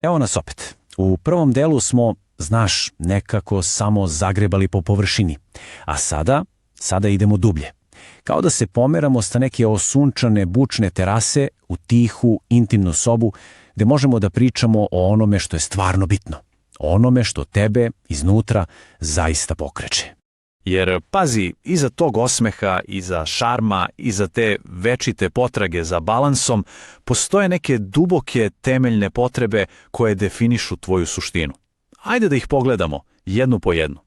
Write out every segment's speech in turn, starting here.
Evo nas opet. U prvom delu smo, znaš, nekako samo zagrebali po površini. A sada idemo dublje. Kao da se pomeramo sa neke osunčane, bučne terase u tihu, intimnu sobu gde možemo da pričamo o onome što je stvarno bitno. O onome što tebe iznutra zaista pokreće. Jer, pazi, iza tog osmeha, iza šarma, iza te večite potrage za balansom, postoje neke duboke temeljne potrebe koje definišu tvoju suštinu. Ajde da ih pogledamo, jednu po jednu.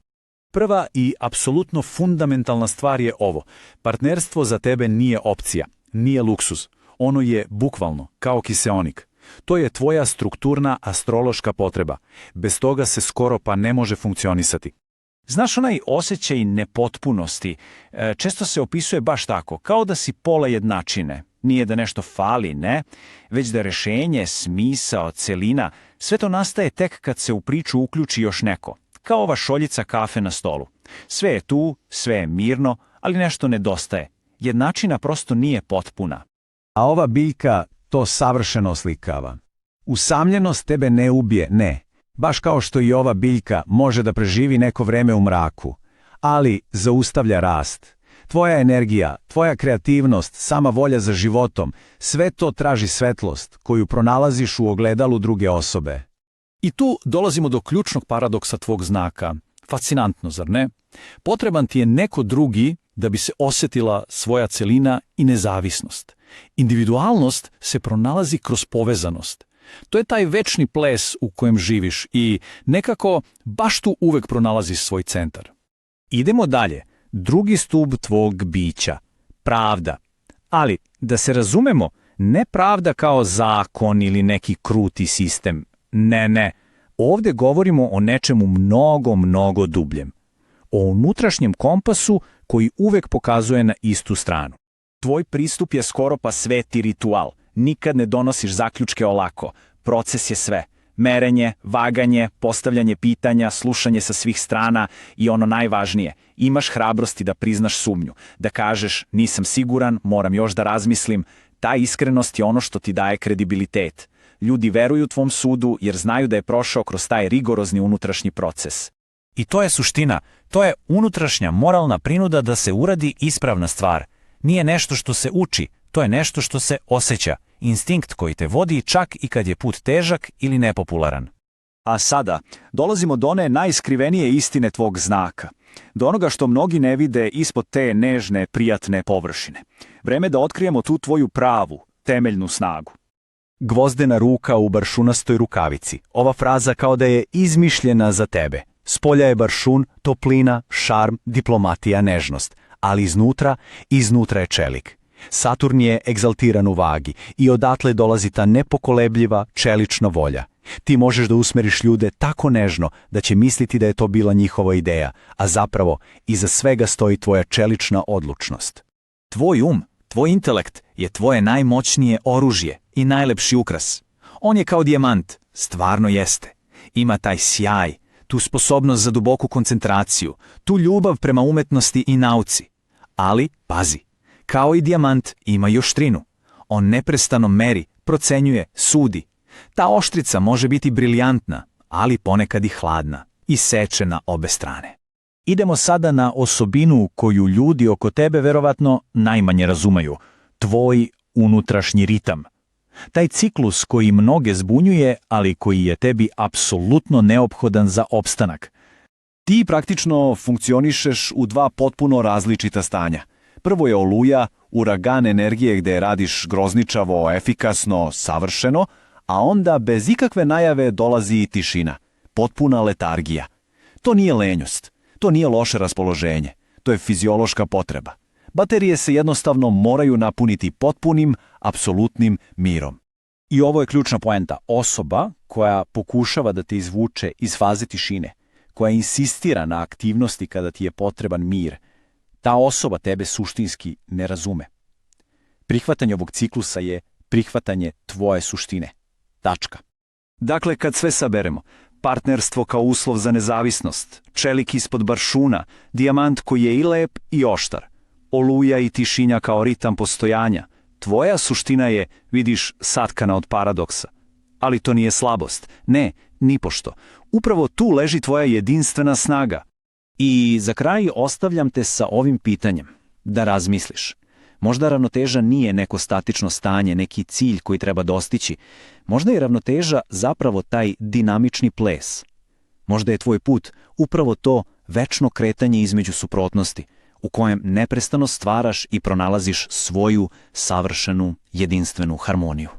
Prva i apsolutno fundamentalna stvar je ovo. Partnerstvo za tebe nije opcija, nije luksuz. Ono je bukvalno, kao kiseonik. To je tvoja strukturna astrološka potreba. Bez toga se skoro pa ne može funkcionisati. Znaš, onaj osjećaj nepotpunosti često se opisuje baš tako, kao da si pola jednačine. Nije da nešto fali, ne, već da rešenje, smisao, celina, sve to nastaje tek kad se u priču uključi još neko. Kao ova šoljica kafe na stolu. Sve je tu, sve je mirno, ali nešto nedostaje. Jednačina prosto nije potpuna. A ova biljka to savršeno oslikava. Usamljenost tebe ne ubije, ne. Baš kao što i ova biljka može da preživi neko vreme u mraku, ali zaustavlja rast. Tvoja energija, tvoja kreativnost, sama volja za životom, sve to traži svetlost koju pronalaziš u ogledalu druge osobe. I tu dolazimo do ključnog paradoksa tvog znaka. Fascinantno, zar ne? Potreban ti je neko drugi da bi se osjetila svoja celina i nezavisnost. Individualnost se pronalazi kroz povezanost. To je taj večni ples u kojem živiš i nekako baš tu uvek pronalaziš svoj centar. Idemo dalje. Drugi stub tvog bića. Pravda. Ali, da se razumemo, ne pravda kao zakon ili neki kruti sistem. Ne. Ovdje govorimo o nečemu mnogo dubljem. O unutrašnjem kompasu koji uvek pokazuje na istu stranu. Tvoj pristup je skoro pa sveti ritual. Nikad ne donosiš zaključke olako. Proces je sve. Merenje, vaganje, postavljanje pitanja, slušanje sa svih strana i ono najvažnije, imaš hrabrosti da priznaš sumnju, da kažeš nisam siguran, moram još da razmislim. Ta iskrenost je ono što ti daje kredibilitet. Ljudi veruju tvom sudu jer znaju da je prošao kroz taj rigorozni unutrašnji proces. I to je suština, to je unutrašnja moralna prinuda da se uradi ispravna stvar. Nije nešto što se uči, to je nešto što se osjeća. Instinkt koji te vodi čak i kad je put težak ili nepopularan. A sada dolazimo do one najskrivenije istine tvog znaka. Do onoga što mnogi ne vide ispod te nežne, prijatne površine. Vreme da otkrijemo tu tvoju pravu, temeljnu snagu. Gvozdena ruka u baršunastoj rukavici. Ova fraza kao da je izmišljena za tebe. Spolja je baršun, toplina, šarm, diplomatija, nežnost. Ali iznutra je čelik. Saturn je egzaltiran u vagi i odatle dolazi ta nepokolebljiva čelična volja. Ti možeš da usmeriš ljude tako nežno da će misliti da je to bila njihova ideja, a zapravo iza svega stoji tvoja čelična odlučnost. Tvoj tvoj intelekt je tvoje najmoćnije oružje i najlepši ukras. On je kao dijamant, stvarno jeste. Ima taj sjaj, tu sposobnost za duboku koncentraciju, tu ljubav prema umetnosti i nauci. Ali, pazi, kao i dijamant ima i oštrinu. On neprestano meri, procenjuje, sudi. Ta oštrica može biti briljantna, ali ponekad i hladna i seče na obe strane. Idemo sada na osobinu koju ljudi oko tebe verovatno najmanje razumeju. Tvoj unutrašnji ritam. Taj ciklus koji mnoge zbunjuje, ali koji je tebi apsolutno neophodan za opstanak. Ti praktično funkcionišeš u dva potpuno različita stanja. Prvo je oluja, uragan energije gde radiš grozničavo, efikasno, savršeno, a onda bez ikakve najave dolazi i tišina, potpuna letargija. To nije lenjost, to nije loše raspoloženje, to je fiziološka potreba. Baterije se jednostavno moraju napuniti potpunim, apsolutnim mirom. I ovo je ključna poenta. Osoba koja pokušava da te izvuče iz faze tišine, koja insistira na aktivnosti kada ti je potreban mir, ta osoba tebe suštinski ne razume. Prihvatanje ovog ciklusa je prihvatanje tvoje suštine. Tačka. Dakle, kad sve saberemo, partnerstvo kao uslov za nezavisnost, čelik ispod baršuna, dijamant koji je i lep i oštar, oluja i tišinja kao ritam postojanja, tvoja suština je, vidiš, satkana od paradoksa. Ali to nije slabost. Ne, nipošto. Upravo tu leži tvoja jedinstvena snaga. I za kraj ostavljam te sa ovim pitanjem, da razmisliš. Možda ravnoteža nije neko statično stanje, neki cilj koji treba dostići. Možda je ravnoteža zapravo taj dinamični ples. Možda je tvoj put upravo to večno kretanje između suprotnosti, u kojem neprestano stvaraš i pronalaziš svoju savršenu, jedinstvenu harmoniju.